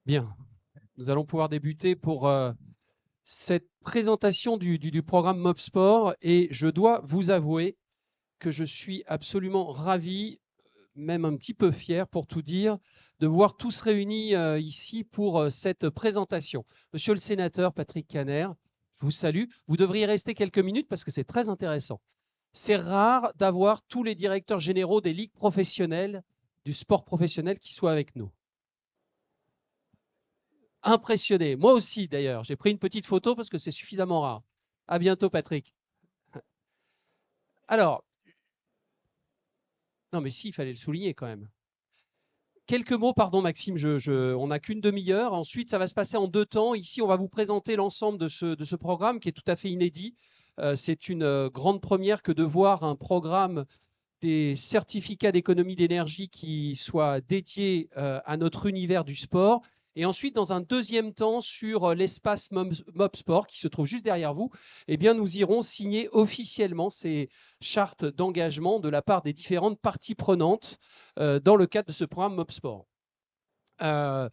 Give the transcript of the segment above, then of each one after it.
Bien, nous allons pouvoir débuter pour cette présentation du programme MobSport et je dois vous avouer que je suis absolument ravi, même un petit peu fier pour tout dire, de voir tous réunis ici pour cette présentation. Monsieur le sénateur Patrick Caner, je vous salue. Vous devriez rester quelques minutes parce que c'est très intéressant. C'est rare d'avoir tous les directeurs généraux des ligues professionnelles, du sport professionnel qui soient avec nous. Impressionné. Moi aussi, d'ailleurs. J'ai pris une petite photo parce que c'est suffisamment rare. À bientôt, Patrick. Alors, non, mais si, il fallait le souligner quand même. Quelques mots, pardon, Maxime. On n'a qu'une demi-heure. Ensuite, ça va se passer en deux temps. Ici, on va vous présenter l'ensemble de ce programme qui est tout à fait inédit. C'est une grande première que de voir un programme des certificats d'économie d'énergie qui soient dédiés à notre univers du sport. Et ensuite, dans un deuxième temps, sur l'espace MobSport qui se trouve juste derrière vous, eh bien, nous irons signer officiellement ces chartes d'engagement de la part des différentes parties prenantes dans le cadre de ce programme MobSport. Euh, Donc,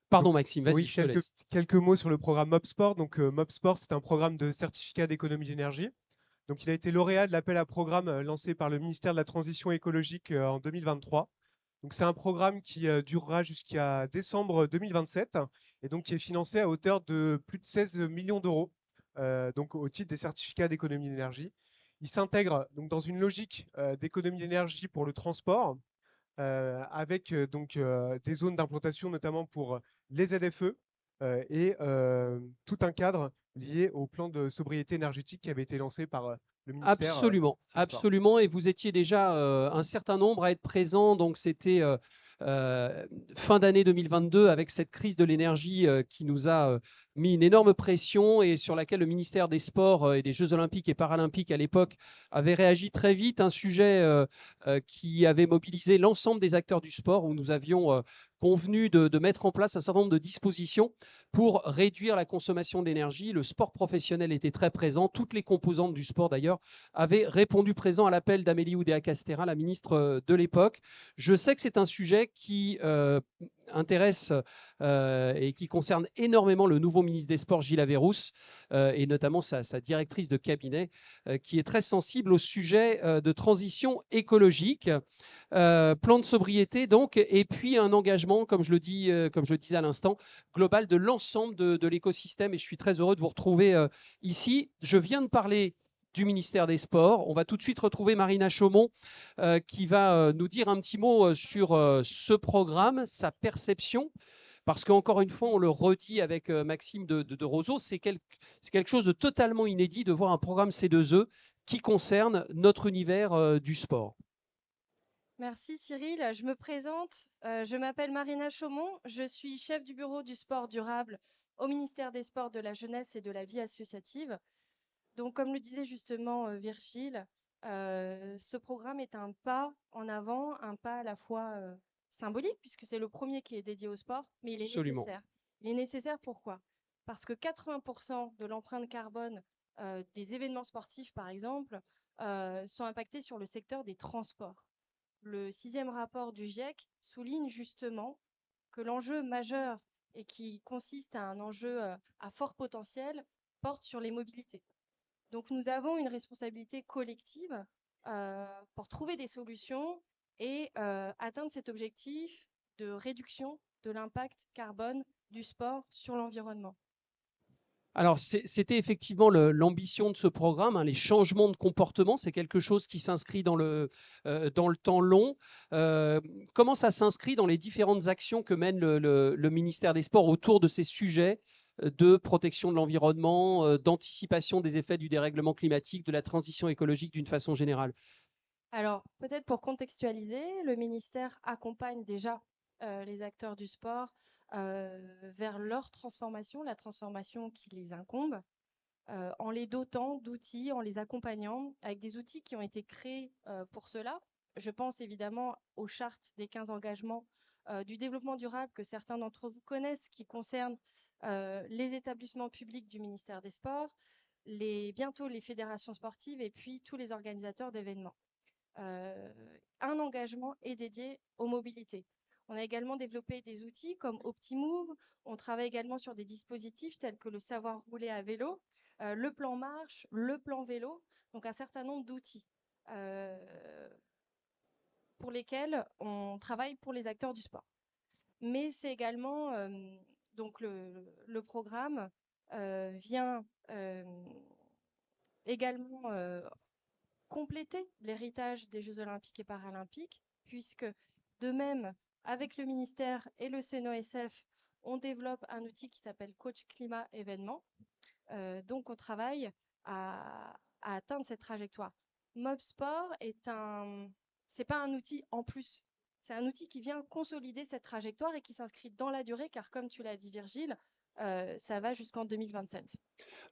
Pardon, Maxime, vas-y, oui, je te laisse. quelques mots sur le programme MobSport. Donc, MobSport, c'est un programme de certificat d'économie d'énergie. Donc, il a été lauréat de l'appel à programme lancé par le ministère de la Transition écologique en 2023. Donc, c'est un programme qui durera jusqu'à décembre 2027 et donc qui est financé à hauteur de plus de 16 millions d'euros, donc au titre des certificats d'économie d'énergie. Il s'intègre donc dans une logique d'économie d'énergie pour le transport, avec donc des zones d'implantation notamment pour les ZFE et tout un cadre lié au plan de sobriété énergétique qui avait été lancé par le ministère Absolument, des Sports. absolument. Et vous étiez déjà un certain nombre à être présents. Donc, c'était fin d'année 2022 avec cette crise de l'énergie qui nous a mis une énorme pression et sur laquelle le ministère des Sports et des Jeux Olympiques et Paralympiques à l'époque avait réagi très vite. Un sujet qui avait mobilisé l'ensemble des acteurs du sport où nous avions convenu de mettre en place un certain nombre de dispositions pour réduire la consommation d'énergie. Le sport professionnel était très présent. Toutes les composantes du sport, d'ailleurs, avait répondu présent à l'appel d'Amélie Oudéa-Castéra, la ministre de l'époque. Je sais que c'est un sujet qui intéresse et qui concerne énormément le nouveau ministre des Sports, Gilles Averrousse, et notamment sa directrice de cabinet, qui est très sensible au sujet de transition écologique. Plan de sobriété, donc, et puis un engagement, comme je le disais à l'instant, global de l'ensemble de l'écosystème. Et je suis très heureux de vous retrouver ici. Je viens de parler du ministère des Sports. On va tout de suite retrouver Marina Chaumont qui va nous dire un petit mot sur ce programme, sa perception. Parce qu'encore une fois, on le redit avec Maxime de Roseau, c'est quelque chose de totalement inédit de voir un programme C2E qui concerne notre univers du sport. Merci Cyril, je me présente, je m'appelle Marina Chaumont, je suis chef du bureau du sport durable au ministère des Sports, de la Jeunesse et de la Vie associative. Donc comme le disait justement Virgile, ce programme est un pas en avant, un pas à la fois symbolique puisque c'est le premier qui est dédié au sport, mais il est Absolument. nécessaire. Il est nécessaire pourquoi? Parce que 80% de l'empreinte carbone des événements sportifs, par exemple, sont impactés sur le secteur des transports. Le sixième rapport du GIEC souligne justement que l'enjeu majeur et qui consiste à un enjeu à fort potentiel porte sur les mobilités. Donc nous avons une responsabilité collective pour trouver des solutions et atteindre cet objectif de réduction de l'impact carbone du sport sur l'environnement. Alors, c'était effectivement l'ambition de ce programme, hein, les changements de comportement, c'est quelque chose qui s'inscrit dans le temps long. Euh, Comment ça s'inscrit dans les différentes actions que mène le ministère des Sports autour de ces sujets de protection de l'environnement, d'anticipation des effets du dérèglement climatique, de la transition écologique d'une façon générale? Alors, peut-être pour contextualiser, le ministère accompagne déjà les acteurs du sport vers leur transformation, la transformation qui les incombe, en les dotant d'outils, en les accompagnant avec des outils qui ont été créés pour cela. Je pense évidemment aux chartes des 15 engagements du développement durable que certains d'entre vous connaissent, qui concernent les établissements publics du ministère des Sports, bientôt les fédérations sportives et puis tous les organisateurs d'événements. Un engagement est dédié aux mobilités. On a également développé des outils comme OptiMove. On travaille également sur des dispositifs tels que le savoir rouler à vélo, le plan marche, le plan vélo, donc un certain nombre d'outils pour lesquels on travaille pour les acteurs du sport. Mais c'est également, donc le programme vient également compléter l'héritage des Jeux olympiques et paralympiques, puisque de même, avec le ministère et le CNOSF, on développe un outil qui s'appelle Coach Climat Événement. Donc, on travaille à atteindre cette trajectoire. MobSport c'est pas un outil en plus. C'est un outil qui vient consolider cette trajectoire et qui s'inscrit dans la durée, car comme tu l'as dit, Virgile, ça va jusqu'en 2027.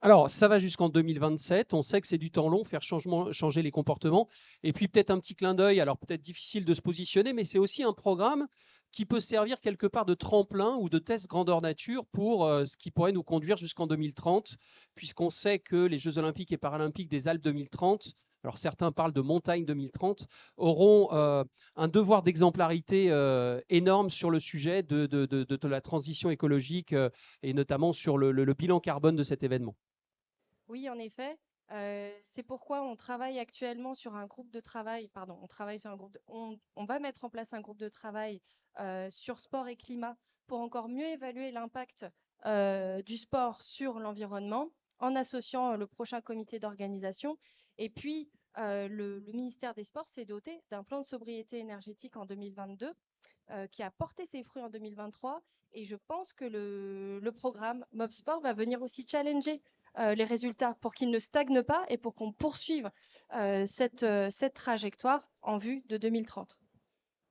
Alors, ça va jusqu'en 2027. On sait que c'est du temps long, faire changer les comportements. Et puis, peut-être un petit clin d'œil. Alors, peut-être difficile de se positionner, mais c'est aussi un programme qui peut servir quelque part de tremplin ou de test grandeur nature pour ce qui pourrait nous conduire jusqu'en 2030, puisqu'on sait que les Jeux olympiques et paralympiques des Alpes 2030, alors certains parlent de montagne 2030, auront un devoir d'exemplarité énorme sur le sujet de la transition écologique et notamment sur le bilan carbone de cet événement. Oui, en effet. C'est pourquoi on travaille actuellement sur un groupe de travail. Pardon, on travaille sur un groupe. On va mettre en place un groupe de travail sur sport et climat pour encore mieux évaluer l'impact du sport sur l'environnement en associant le prochain comité d'organisation. Et puis, le ministère des Sports s'est doté d'un plan de sobriété énergétique en 2022 qui a porté ses fruits en 2023. Et je pense que le programme MobSport va venir aussi challenger les résultats pour qu'ils ne stagnent pas et pour qu'on poursuive cette trajectoire en vue de 2030.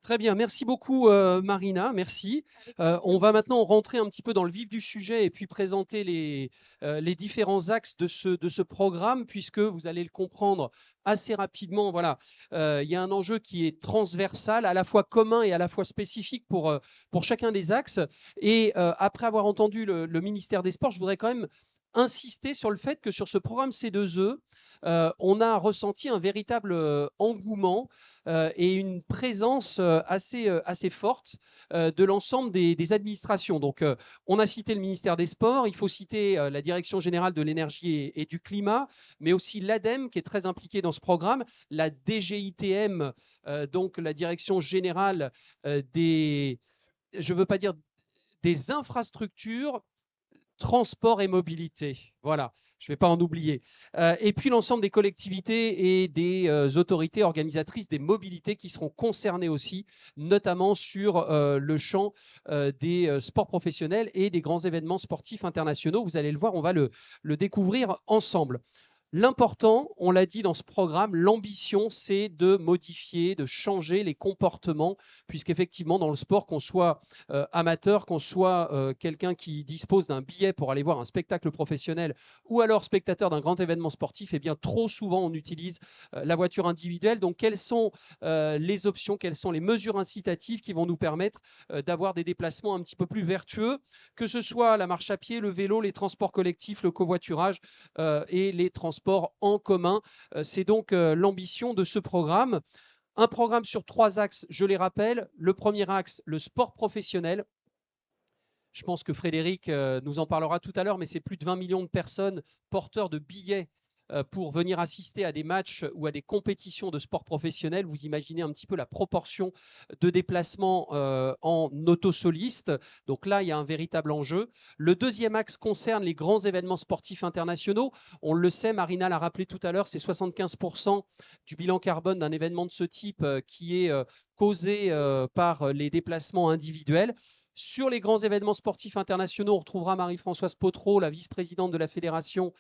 Très bien, merci beaucoup Marina, merci. On va maintenant rentrer un petit peu dans le vif du sujet et puis présenter les différents axes de ce programme, puisque vous allez le comprendre assez rapidement. Voilà, il y a un enjeu qui est transversal, à la fois commun et à la fois spécifique pour chacun des axes. Et après avoir entendu le ministère des Sports, je voudrais quand même insister sur le fait que sur ce programme C2E, on a ressenti un véritable engouement et une présence assez forte de l'ensemble des administrations. Donc, on a cité le ministère des Sports, il faut citer la Direction générale de l'énergie et du climat, mais aussi l'ADEME qui est très impliquée dans ce programme, la DGITM, donc la Direction générale des, je ne veux pas dire des infrastructures, transport et mobilité. Voilà, je ne vais pas en oublier. Et puis l'ensemble des collectivités et des autorités organisatrices des mobilités qui seront concernées aussi, notamment sur le champ des sports professionnels et des grands événements sportifs internationaux. Vous allez le voir, on va le découvrir ensemble. L'important, on l'a dit dans ce programme, l'ambition, c'est de modifier, de changer les comportements, puisqu'effectivement, dans le sport, qu'on soit amateur, qu'on soit quelqu'un qui dispose d'un billet pour aller voir un spectacle professionnel ou alors spectateur d'un grand événement sportif, eh bien, trop souvent, on utilise la voiture individuelle. Donc, quelles sont les options, quelles sont les mesures incitatives qui vont nous permettre d'avoir des déplacements un petit peu plus vertueux, que ce soit la marche à pied, le vélo, les transports collectifs, le covoiturage et les transports en commun. C'est donc l'ambition de ce programme. Un programme sur 3 axes, je les rappelle. Le premier axe, le sport professionnel. Je pense que Frédéric nous en parlera tout à l'heure, mais c'est plus de 20 millions de personnes porteurs de billets pour venir assister à des matchs ou à des compétitions de sport professionnel. Vous imaginez un petit peu la proportion de déplacements en autosoliste. Donc là, il y a un véritable enjeu. Le deuxième axe concerne les grands événements sportifs internationaux. On le sait, Marina l'a rappelé tout à l'heure, c'est 75% du bilan carbone d'un événement de ce type qui est causé par les déplacements individuels. Sur les grands événements sportifs internationaux, on retrouvera Marie-Françoise Potreau, la vice-présidente de la fédération,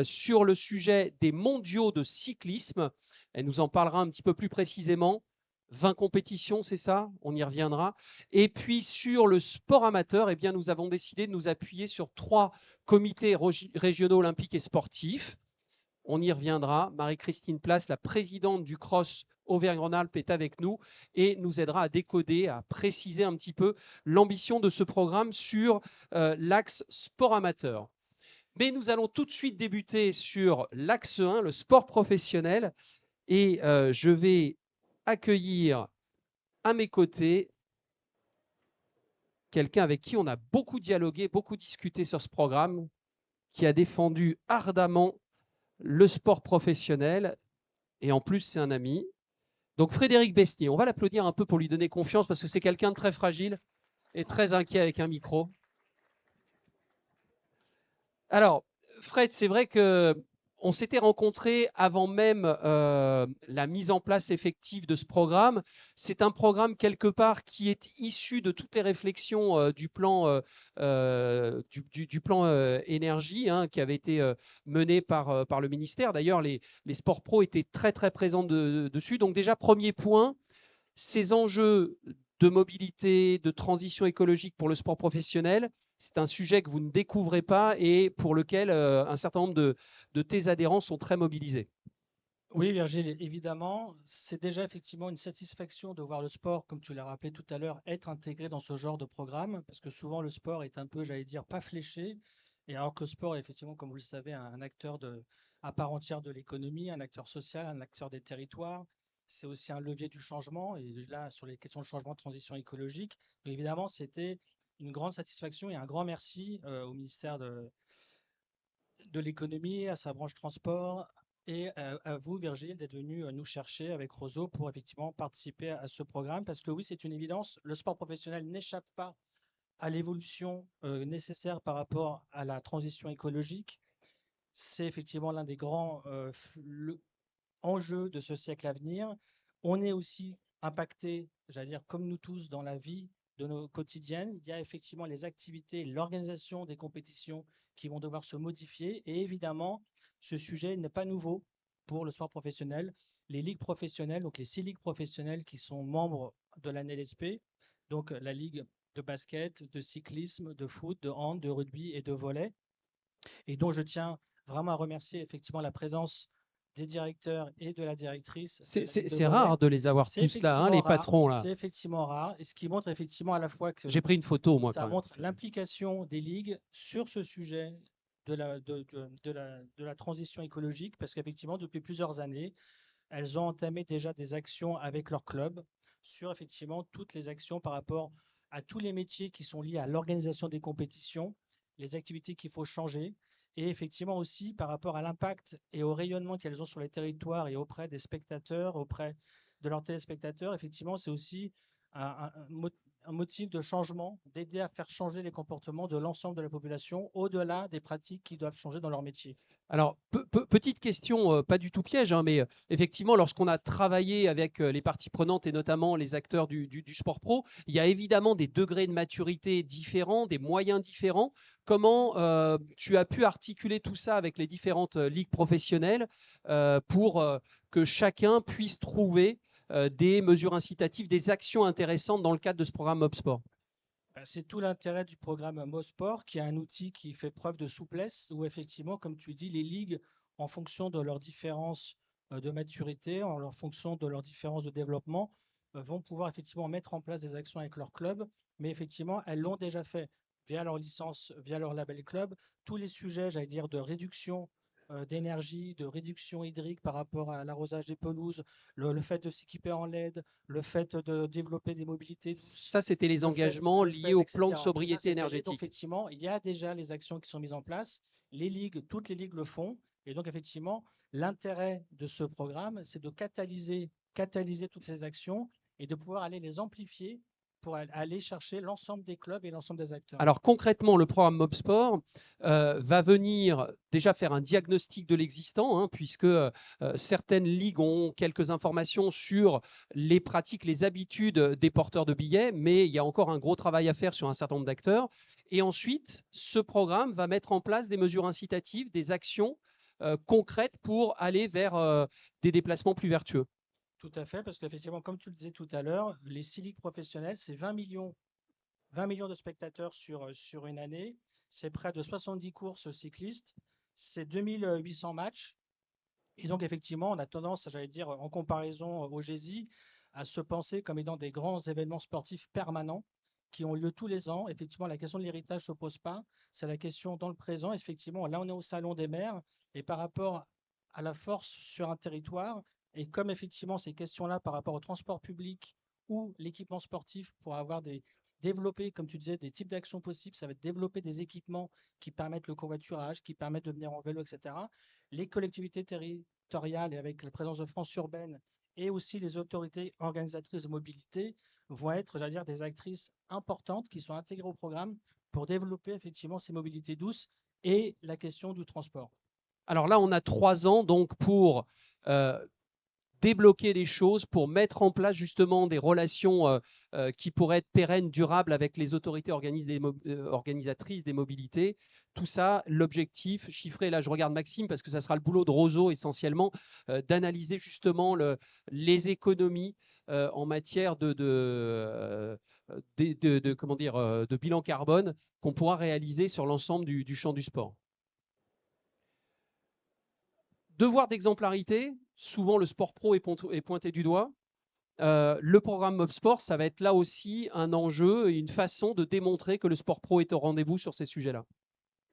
sur le sujet des mondiaux de cyclisme. Elle nous en parlera un petit peu plus précisément. 20 compétitions, c'est ça? On y reviendra. Et puis sur le sport amateur, eh bien, nous avons décidé de nous appuyer sur 3 comités régionaux olympiques et sportifs. On y reviendra. Marie-Christine Place, la présidente du CROSS Auvergne-Rhône-Alpes, est avec nous et nous aidera à décoder, à préciser un petit peu l'ambition de ce programme sur l'axe sport amateur. Mais nous allons tout de suite débuter sur l'axe 1, le sport professionnel. Et je vais accueillir à mes côtés quelqu'un avec qui on a beaucoup dialogué, beaucoup discuté sur ce programme, qui a défendu ardemment le sport professionnel, et en plus c'est un ami. Donc Frédéric Besnier, on va l'applaudir un peu pour lui donner confiance parce que c'est quelqu'un de très fragile et très inquiet avec un micro. Alors, Fred, c'est vrai que on s'était rencontrés avant même la mise en place effective de ce programme. C'est un programme quelque part qui est issu de toutes les réflexions du plan énergie hein, qui avait été mené par le ministère. D'ailleurs, les sports pro étaient très très présents dessus. Donc déjà, premier point, ces enjeux de mobilité, de transition écologique pour le sport professionnel, c'est un sujet que vous ne découvrez pas et pour lequel un certain nombre de tes adhérents sont très mobilisés. Oui, Virgile, évidemment, c'est déjà effectivement une satisfaction de voir le sport, comme tu l'as rappelé tout à l'heure, être intégré dans ce genre de programme, parce que souvent le sport est un peu, j'allais dire, pas fléché, et alors que le sport est effectivement, comme vous le savez, un acteur à part entière de l'économie, un acteur social, un acteur des territoires, c'est aussi un levier du changement, et là, sur les questions de changement, de transition écologique, donc évidemment, c'était une grande satisfaction et un grand merci au ministère de l'économie, à sa branche transport, et à vous, Virgile, d'être venu nous chercher avec Roseau pour effectivement participer à ce programme. Parce que oui, c'est une évidence, le sport professionnel n'échappe pas à l'évolution nécessaire par rapport à la transition écologique. C'est effectivement l'un des grands enjeux de ce siècle à venir. On est aussi impacté, j'allais dire, comme nous tous, dans la vie de nos quotidiennes. Il y a effectivement les activités, l'organisation des compétitions qui vont devoir se modifier. Et évidemment, ce sujet n'est pas nouveau pour le sport professionnel. Les ligues professionnelles, donc les 6 ligues professionnelles qui sont membres de la NLSP, donc la ligue de basket, de cyclisme, de foot, de hand, de rugby et de volley, et dont je tiens vraiment à remercier effectivement la présence des directeurs et de la directrice. C'est rare de les avoir tous là, hein, les patrons là. C'est effectivement rare, et ce qui montre effectivement à la fois que j'ai pris une photo moi. Ça montre l'implication des ligues sur ce sujet de la transition écologique, parce qu'effectivement depuis plusieurs années, elles ont entamé déjà des actions avec leurs clubs sur effectivement toutes les actions par rapport à tous les métiers qui sont liés à l'organisation des compétitions, les activités qu'il faut changer, et effectivement aussi par rapport à l'impact et au rayonnement qu'elles ont sur les territoires et auprès des spectateurs, auprès de leurs téléspectateurs. Effectivement, c'est aussi un motif de changement, d'aider à faire changer les comportements de l'ensemble de la population, au-delà des pratiques qui doivent changer dans leur métier. Alors, petite question, pas du tout piège, hein, mais effectivement, lorsqu'on a travaillé avec les parties prenantes et notamment les acteurs du sport pro, il y a évidemment des degrés de maturité différents, des moyens différents. Comment tu as pu articuler tout ça avec les différentes ligues professionnelles pour que chacun puisse trouver des mesures incitatives, des actions intéressantes dans le cadre de ce programme MobSport? C'est tout l'intérêt du programme MoSport, qui est un outil qui fait preuve de souplesse, où effectivement, comme tu dis, les ligues, en fonction de leurs différences de maturité, en fonction de leurs différences de développement, vont pouvoir effectivement mettre en place des actions avec leur club, mais effectivement, elles l'ont déjà fait via leur licence, via leur label club. Tous les sujets, j'allais dire, de réduction d'énergie, de réduction hydrique par rapport à l'arrosage des pelouses, le fait de s'équiper en LED, le fait de développer des mobilités douces. Ça, c'était les engagements liés au plan de sobriété énergétique. Donc, effectivement, il y a déjà les actions qui sont mises en place. Les ligues, toutes les ligues le font. Et donc, effectivement, l'intérêt de ce programme, c'est de catalyser toutes ces actions et de pouvoir aller les amplifier pour aller chercher l'ensemble des clubs et l'ensemble des acteurs. Alors concrètement, le programme MobSport va venir déjà faire un diagnostic de l'existant, hein, puisque certaines ligues ont quelques informations sur les pratiques, les habitudes des porteurs de billets, mais il y a encore un gros travail à faire sur un certain nombre d'acteurs. Et ensuite, ce programme va mettre en place des mesures incitatives, des actions concrètes pour aller vers des déplacements plus vertueux. Tout à fait, parce qu'effectivement, comme tu le disais tout à l'heure, les 6 ligues professionnelles, c'est 20 millions de spectateurs sur une année, c'est près de 70 courses cyclistes, c'est 2800 matchs. Et donc, effectivement, on a tendance, j'allais dire, en comparaison au GESI, à se penser comme étant des grands événements sportifs permanents qui ont lieu tous les ans. Effectivement, la question de l'héritage ne se pose pas, c'est la question dans le présent. Effectivement, là, on est au Salon des maires, et par rapport à la force sur un territoire, et comme effectivement ces questions-là par rapport au transport public ou l'équipement sportif pour avoir des développer, comme tu disais, des types d'actions possibles. Ça va être développer des équipements qui permettent le covoiturage, qui permettent de venir en vélo, etc. Les collectivités territoriales, et avec la présence de France urbaine, et aussi les autorités organisatrices de mobilité, vont être, j'allais dire, des actrices importantes qui sont intégrées au programme pour développer effectivement ces mobilités douces et la question du transport. Alors là, on a 3 ans donc pour débloquer des choses, pour mettre en place justement des relations qui pourraient être pérennes, durables avec les autorités organisatrices des mobilités. Tout ça, l'objectif chiffré, là je regarde Maxime parce que ça sera le boulot de Roseau essentiellement, d'analyser justement les économies en matière comment dire, de bilan carbone qu'on pourra réaliser sur l'ensemble du champ du sport. Devoir d'exemplarité, souvent le sport pro est pointé du doigt. Le programme MobSport, ça va être là aussi un enjeu et une façon de démontrer que le sport pro est au rendez-vous sur ces sujets-là.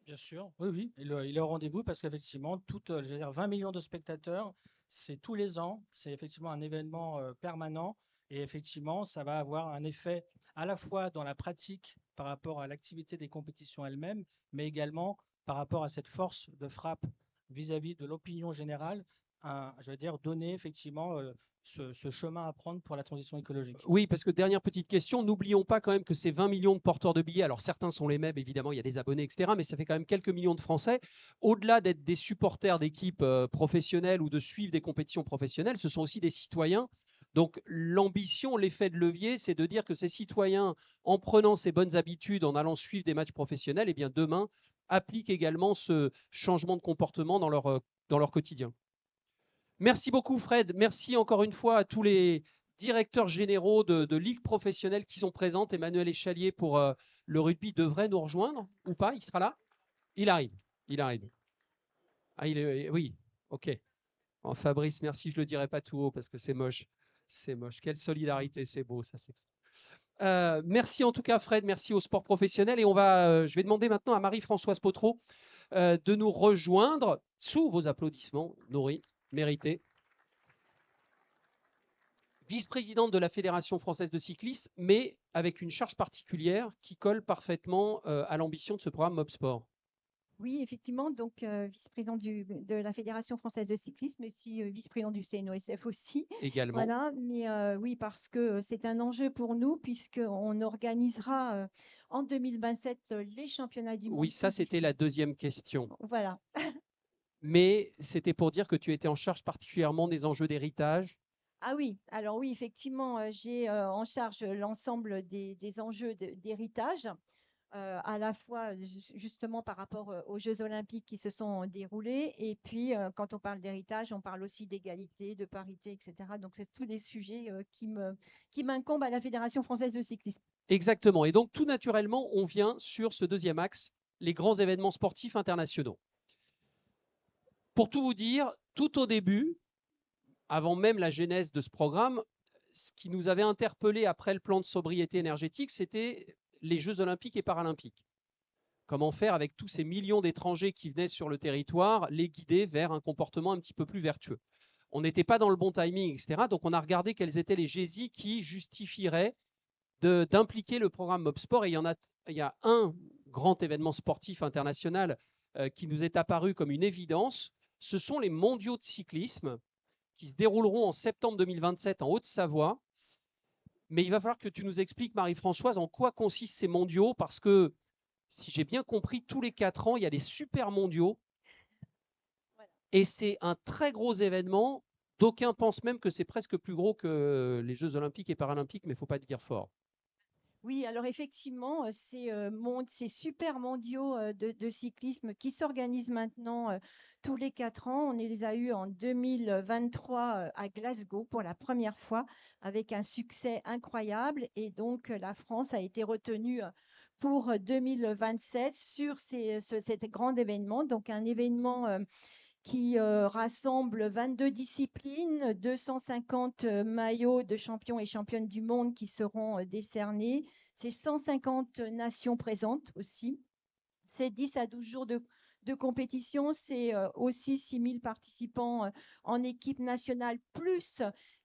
Bien sûr, oui, oui, il est au rendez-vous parce qu'effectivement, j'allais dire 20 millions de spectateurs, c'est tous les ans, c'est effectivement un événement permanent et effectivement, ça va avoir un effet à la fois dans la pratique par rapport à l'activité des compétitions elles-mêmes, mais également par rapport à cette force de frappe vis-à-vis de l'opinion générale, je veux dire, donner effectivement ce chemin à prendre pour la transition écologique. Oui, parce que dernière petite question, n'oublions pas quand même que ces 20 millions de porteurs de billets, alors certains sont les mêmes, évidemment, il y a des abonnés, etc., mais ça fait quand même quelques millions de Français. Au-delà d'être des supporters d'équipes professionnelles ou de suivre des compétitions professionnelles, ce sont aussi des citoyens. Donc l'ambition, l'effet de levier, c'est de dire que ces citoyens, en prenant ces bonnes habitudes, en allant suivre des matchs professionnels, eh bien demain, appliquent également ce changement de comportement dans leur quotidien. Merci beaucoup Fred, merci encore une fois à tous les directeurs généraux de ligues professionnelles qui sont présentes. Emmanuel Échalier pour le rugby devrait nous rejoindre ou pas? Il sera là? Il arrive, il arrive. Ah, oui, ok. Oh, Fabrice, merci, je ne le dirai pas tout haut parce que c'est moche. C'est moche. Quelle solidarité, c'est beau, ça c'est. Merci en tout cas Fred, merci au sport professionnel et je vais demander maintenant à Marie-Françoise Potreau de nous rejoindre sous vos applaudissements nourris, mérités. Vice-présidente de la Fédération française de cyclisme, mais avec une charge particulière qui colle parfaitement à l'ambition de ce programme MobSport. Oui, effectivement, donc vice-président de la Fédération française de cyclisme, mais aussi vice-président du CNOSF aussi. Également. Voilà, mais oui, parce que c'est un enjeu pour nous, puisqu'on organisera en 2027 les championnats du monde. Oui, ça c'était la deuxième question. Voilà. Mais c'était pour dire que tu étais en charge particulièrement des enjeux d'héritage. Ah oui, alors oui, effectivement, j'ai en charge l'ensemble des enjeux d'héritage. À la fois justement par rapport aux Jeux olympiques qui se sont déroulés. Et puis, quand on parle d'héritage, on parle aussi d'égalité, de parité, etc. Donc, c'est tous les sujets qui m'incombent à la Fédération française de cyclisme. Exactement. Et donc, tout naturellement, on vient sur ce deuxième axe, les grands événements sportifs internationaux. Pour tout vous dire, tout au début, avant même la genèse de ce programme, ce qui nous avait interpellé après le plan de sobriété énergétique, c'était les Jeux olympiques et paralympiques. Comment faire avec tous ces millions d'étrangers qui venaient sur le territoire, les guider vers un comportement un petit peu plus vertueux. On n'était pas dans le bon timing, etc. Donc on a regardé quels étaient les GESI qui justifieraient d'impliquer le programme MobSport. Et il y a un grand événement sportif international qui nous est apparu comme une évidence. Ce sont les mondiaux de cyclisme qui se dérouleront en septembre 2027 en Haute-Savoie. Mais il va falloir que tu nous expliques, Marie-Françoise, en quoi consistent ces mondiaux, parce que, si j'ai bien compris, tous les 4 ans, il y a des super mondiaux. Voilà. Et c'est un très gros événement. D'aucuns pensent même que c'est presque plus gros que les Jeux olympiques et paralympiques, mais il ne faut pas dire fort. Oui, alors effectivement, ces super mondiaux de cyclisme qui s'organisent maintenant tous les 4 ans. On les a eus en 2023 à Glasgow pour la première fois avec un succès incroyable. Et donc, la France a été retenue pour 2027 sur cet grand événement. Donc, un événement qui rassemble 22 disciplines, 250 maillots de champions et championnes du monde qui seront décernés. C'est 150 nations présentes aussi. C'est 10 à 12 jours de compétition. C'est aussi 6 000 participants en équipe nationale, plus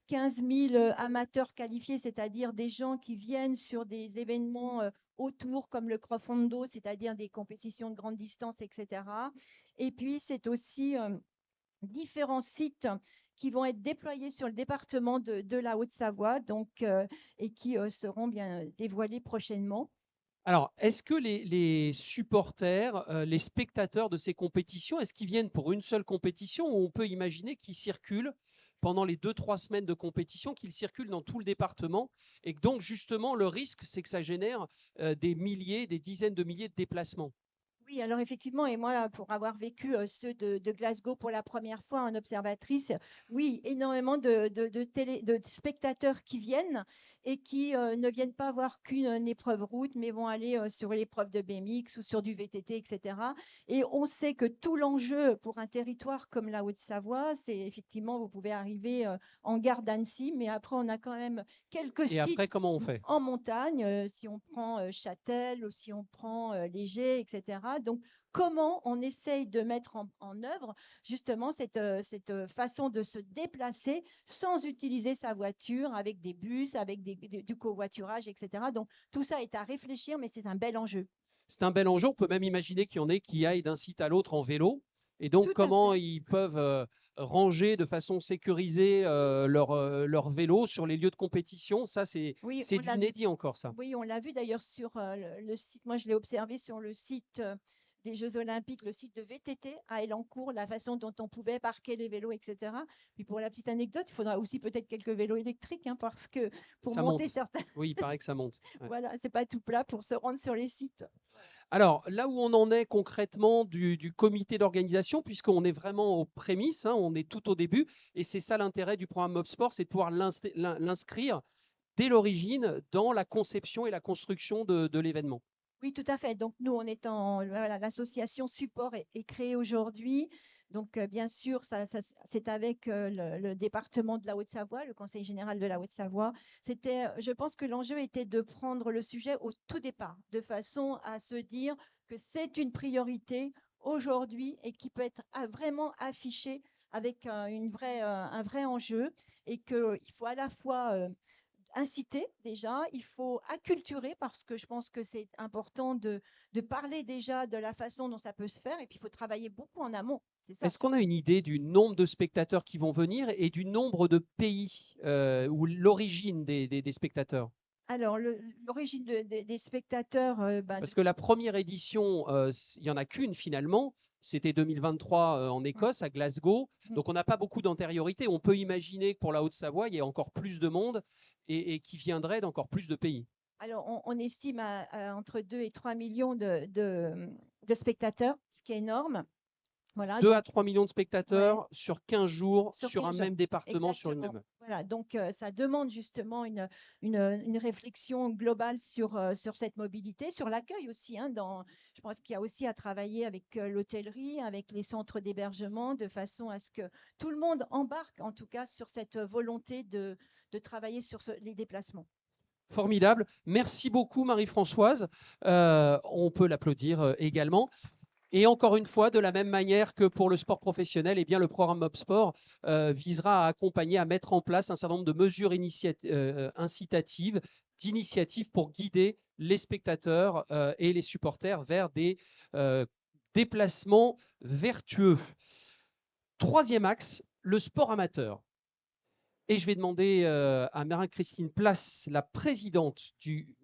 15 000 amateurs qualifiés, c'est-à-dire des gens qui viennent sur des événements autour comme le Crofondo, c'est-à-dire des compétitions de grande distance, etc. Et puis, c'est aussi différents sites qui vont être déployés sur le département de la Haute-Savoie et qui seront bien dévoilés prochainement. Alors, est-ce que les supporters, les spectateurs de ces compétitions, est-ce qu'ils viennent pour une seule compétition ou on peut imaginer qu'ils circulent pendant les 2-3 semaines de compétition, qu'ils circulent dans tout le département et que donc justement le risque, c'est que ça génère des milliers, des dizaines de milliers de déplacements? Oui, alors effectivement, et moi, pour avoir vécu ceux de Glasgow pour la première fois en observatrice, oui, énormément de spectateurs qui viennent et qui ne viennent pas voir qu'une épreuve route, mais vont aller sur l'épreuve de BMX ou sur du VTT, etc. Et on sait que tout l'enjeu pour un territoire comme la Haute-Savoie, c'est effectivement, vous pouvez arriver en gare d'Annecy, mais après, on a quand même quelques Et sites après, comment on fait? en montagne, si on prend Châtel ou si on prend Léger, etc. Donc, comment on essaye de mettre en œuvre justement cette façon de se déplacer sans utiliser sa voiture avec des bus, avec du covoiturage, etc. Donc, tout ça est à réfléchir, mais c'est un bel enjeu. C'est un bel enjeu. On peut même imaginer qu'il y en ait qui aillent d'un site à l'autre en vélo. Et donc, Tout à comment fait. ils peuvent ranger de façon sécurisée leur vélo sur les lieux de compétition? Ça, c'est Oui, de l'inédit encore, ça. Oui, on l'a vu d'ailleurs sur le site. Moi, je l'ai observé sur le site des Jeux Olympiques, le site de VTT à Elancourt, la façon dont on pouvait parquer les vélos, etc. Puis pour la petite anecdote, il faudra aussi peut-être quelques vélos électriques, hein, parce que pour Ça monter monte. certains, Oui, il paraît que ça monte. Ouais. voilà, c'est pas tout plat pour se rendre sur les sites. Alors, là où on en est concrètement du comité d'organisation, puisqu'on est vraiment aux prémices, hein, on est tout au début, et c'est ça l'intérêt du programme MobSport, c'est de pouvoir l'inscrire dès l'origine dans la conception et la construction de l'événement. Oui, tout à fait. Donc, nous, voilà, l'association support est créée aujourd'hui. Donc, bien sûr, c'est avec le département de la Haute-Savoie, le Conseil général de la Haute-Savoie. Je pense que l'enjeu était de prendre le sujet au tout départ, de façon à se dire que c'est une priorité aujourd'hui et qui peut être vraiment affichée avec un vrai enjeu et qu'il faut à la fois inciter déjà, il faut acculturer parce que je pense que c'est important de parler déjà de la façon dont ça peut se faire et puis il faut travailler beaucoup en amont. C'est ça. Est-ce qu'on a une idée du nombre de spectateurs qui vont venir et du nombre de pays ou l'origine des spectateurs? Alors, l'origine des spectateurs, Parce que la première édition, il n'y en a qu'une finalement. C'était 2023 en Écosse, à Glasgow. Donc, on n'a pas beaucoup d'antériorité. On peut imaginer que pour la Haute-Savoie, il y ait encore plus de monde et qui viendrait d'encore plus de pays. alors on estime à entre 2 et 3 millions de spectateurs, ce qui est énorme. Voilà, 2 à donc 3 millions de ouais, spectateurs sur 15 jours, sur sur un 15 jours. même département, sur une Exactement. même heure. Voilà, donc ça demande justement une réflexion globale sur cette mobilité, sur l'accueil aussi. Hein, je pense qu'il y a aussi à travailler avec l'hôtellerie, avec les centres d'hébergement, de façon à ce que tout le monde embarque en tout cas sur cette volonté de travailler sur les déplacements. Formidable. Merci beaucoup, Marie-Françoise. On peut l'applaudir également. Et encore une fois, de la même manière que pour le sport professionnel, eh bien, le programme MobSport visera à accompagner, à mettre en place un certain nombre de mesures incitatives, d'initiatives pour guider les spectateurs et les supporters vers des déplacements vertueux. Troisième axe, le sport amateur. Et je vais demander à Marie-Christine Place, la présidente du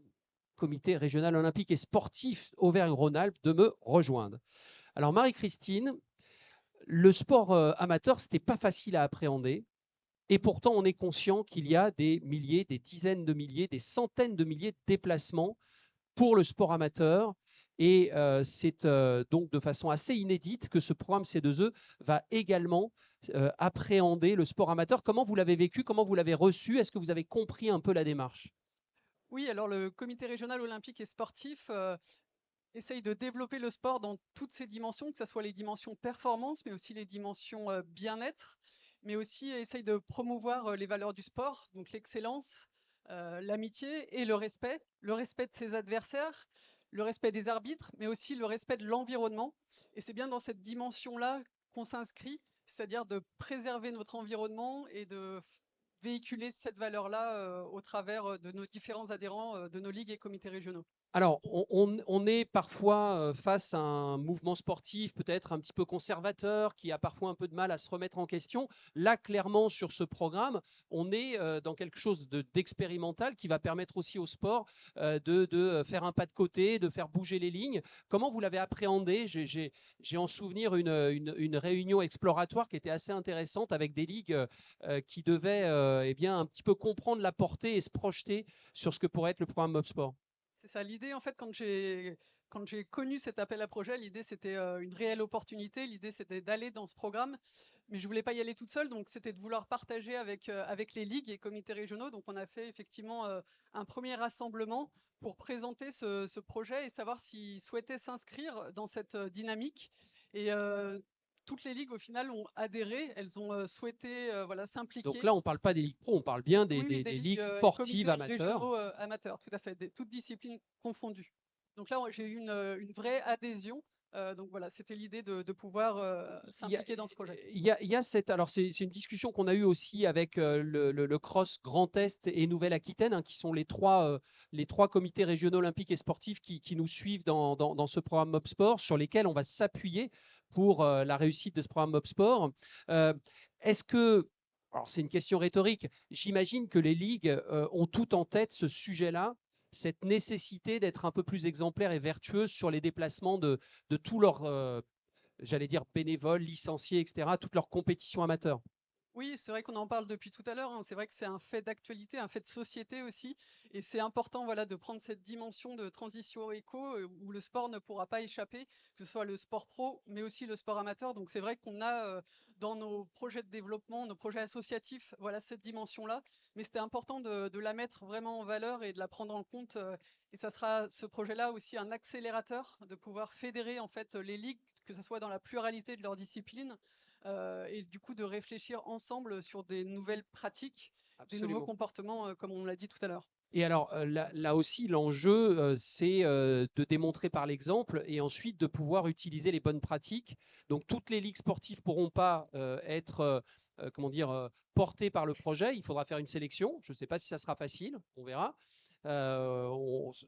comité régional olympique et sportif Auvergne-Rhône-Alpes, de me rejoindre. Alors Marie-Christine, le sport amateur, ce n'était pas facile à appréhender. Et pourtant, on est conscient qu'il y a des milliers, des dizaines de milliers, des centaines de milliers de déplacements pour le sport amateur. Et c'est donc de façon assez inédite que ce programme C2E va également appréhender le sport amateur. Comment vous l'avez vécu? Comment vous l'avez reçu? Est-ce que vous avez compris un peu la démarche? Oui, alors le comité régional olympique et sportif essaye de développer le sport dans toutes ses dimensions, que ce soit les dimensions performance, mais aussi les dimensions bien-être, mais aussi essaye de promouvoir les valeurs du sport, donc l'excellence, l'amitié et le respect de ses adversaires, le respect des arbitres, mais aussi le respect de l'environnement. Et c'est bien dans cette dimension-là qu'on s'inscrit, c'est-à-dire de préserver notre environnement et de véhiculer cette valeur-là au travers de nos différents adhérents, de nos ligues et comités régionaux. Alors, on est parfois face à un mouvement sportif peut-être un petit peu conservateur qui a parfois un peu de mal à se remettre en question. Là, clairement, sur ce programme, on est dans quelque chose d'expérimental qui va permettre aussi au sport de faire un pas de côté, de faire bouger les lignes. Comment vous l'avez appréhendé? J'ai en souvenir une réunion exploratoire qui était assez intéressante avec des ligues qui devaient eh bien, un petit peu comprendre la portée et se projeter sur ce que pourrait être le programme MobSport. C'est ça l'idée, en fait, quand j'ai connu cet appel à projet, l'idée c'était une réelle opportunité, l'idée c'était d'aller dans ce programme, mais je voulais pas y aller toute seule, donc c'était de vouloir partager avec les ligues et comités régionaux. Donc on a fait effectivement un premier rassemblement pour présenter ce projet et savoir s'ils souhaitaient s'inscrire dans cette dynamique. Et toutes les ligues au final ont adhéré, elles ont souhaité voilà, s'impliquer. Donc là, on ne parle pas des ligues pro, on parle bien des ligues sportives amateurs. Amateurs, tout à fait, toutes disciplines confondues. Donc là, j'ai eu une vraie adhésion. Donc voilà, c'était l'idée de pouvoir s'impliquer dans ce projet. Il y a alors c'est une discussion qu'on a eue aussi avec le Cross Grand Est et Nouvelle-Aquitaine, hein, qui sont les trois comités régionaux olympiques et sportifs qui nous suivent dans ce programme MobSport, sur lesquels on va s'appuyer pour la réussite de ce programme MobSport. Est-ce que, alors c'est une question rhétorique, j'imagine que les ligues ont tout en tête ce sujet-là, cette nécessité d'être un peu plus exemplaire et vertueuse sur les déplacements de tous leurs, j'allais dire, bénévoles, licenciés, etc., toutes leurs compétitions amateurs. Oui, c'est vrai qu'on en parle depuis tout à l'heure, hein. C'est vrai que c'est un fait d'actualité, un fait de société aussi. Et c'est important voilà, de prendre cette dimension de transition éco où le sport ne pourra pas échapper, que ce soit le sport pro, mais aussi le sport amateur. Donc c'est vrai qu'on a dans nos projets de développement, nos projets associatifs, voilà, cette dimension-là. Mais c'était important de la mettre vraiment en valeur et de la prendre en compte. Et ça sera ce projet-là aussi un accélérateur de pouvoir fédérer en fait les ligues, que ce soit dans la pluralité de leurs disciplines. Et du coup de réfléchir ensemble sur des nouvelles pratiques, Absolument. des nouveaux comportements, comme on l'a dit tout à l'heure. Et alors là aussi, l'enjeu, c'est de démontrer par l'exemple et ensuite de pouvoir utiliser les bonnes pratiques. Donc toutes les ligues sportives ne pourront pas être comment dire, portées par le projet. Il faudra faire une sélection. Je ne sais pas si ça sera facile, on verra.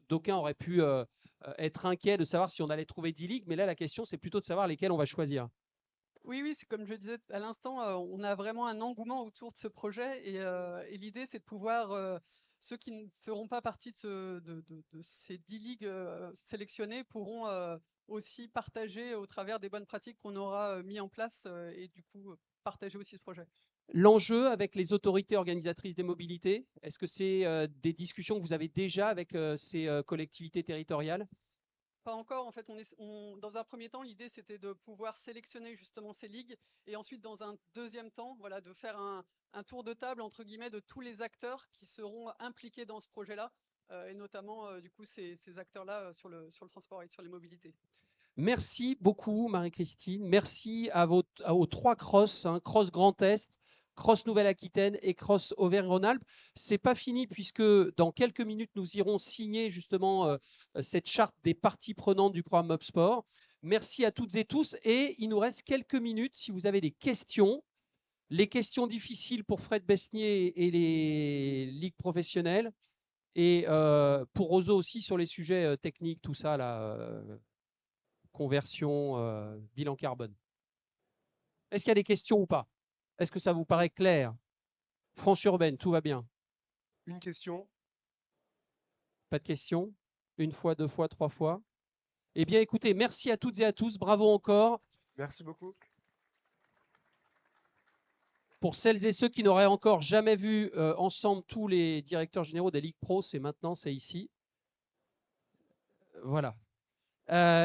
D'aucuns auraient pu être inquiets de savoir si on allait trouver 10 ligues, mais là la question c'est plutôt de savoir lesquelles on va choisir. Oui, c'est comme je le disais à l'instant, on a vraiment un engouement autour de ce projet et l'idée c'est de pouvoir, ceux qui ne feront pas partie de ces 10 ligues sélectionnées pourront aussi partager au travers des bonnes pratiques qu'on aura mis en place et du coup partager aussi ce projet. L'enjeu avec les autorités organisatrices des mobilités, est-ce que c'est des discussions que vous avez déjà avec ces collectivités territoriales? Pas encore, en fait, dans un premier temps, l'idée c'était de pouvoir sélectionner justement ces ligues et ensuite dans un deuxième temps, voilà, de faire un tour de table entre guillemets de tous les acteurs qui seront impliqués dans ce projet-là et notamment du coup ces acteurs-là sur le transport et sur les mobilités. Merci beaucoup Marie-Christine, merci aux trois Cross, hein, Cross Grand Est, Cross Nouvelle-Aquitaine et Cross Auvergne-Rhône-Alpes. C'est pas fini puisque dans quelques minutes nous irons signer justement cette charte des parties prenantes du programme MobSport. Merci à toutes et tous et il nous reste quelques minutes si vous avez des questions. Les questions difficiles pour Fred Besnier et les ligues professionnelles et pour Rozo aussi sur les sujets techniques, tout ça là. Conversion, bilan carbone. Est-ce qu'il y a des questions ou pas? Est-ce que ça vous paraît clair? France urbaine, tout va bien? Une question. Pas de questions? Une fois, deux fois, trois fois? Eh bien, écoutez, merci à toutes et à tous. Bravo encore. Merci beaucoup. Pour celles et ceux qui n'auraient encore jamais vu ensemble tous les directeurs généraux des ligues pro, c'est maintenant, c'est ici. Voilà.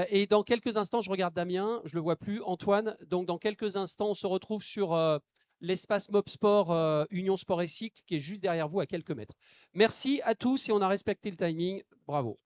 Et dans quelques instants, je regarde Damien, je ne le vois plus, Antoine. Donc, dans quelques instants, on se retrouve sur l'espace MobSport Union Sport et Cycle qui est juste derrière vous à quelques mètres. Merci à tous et on a respecté le timing. Bravo.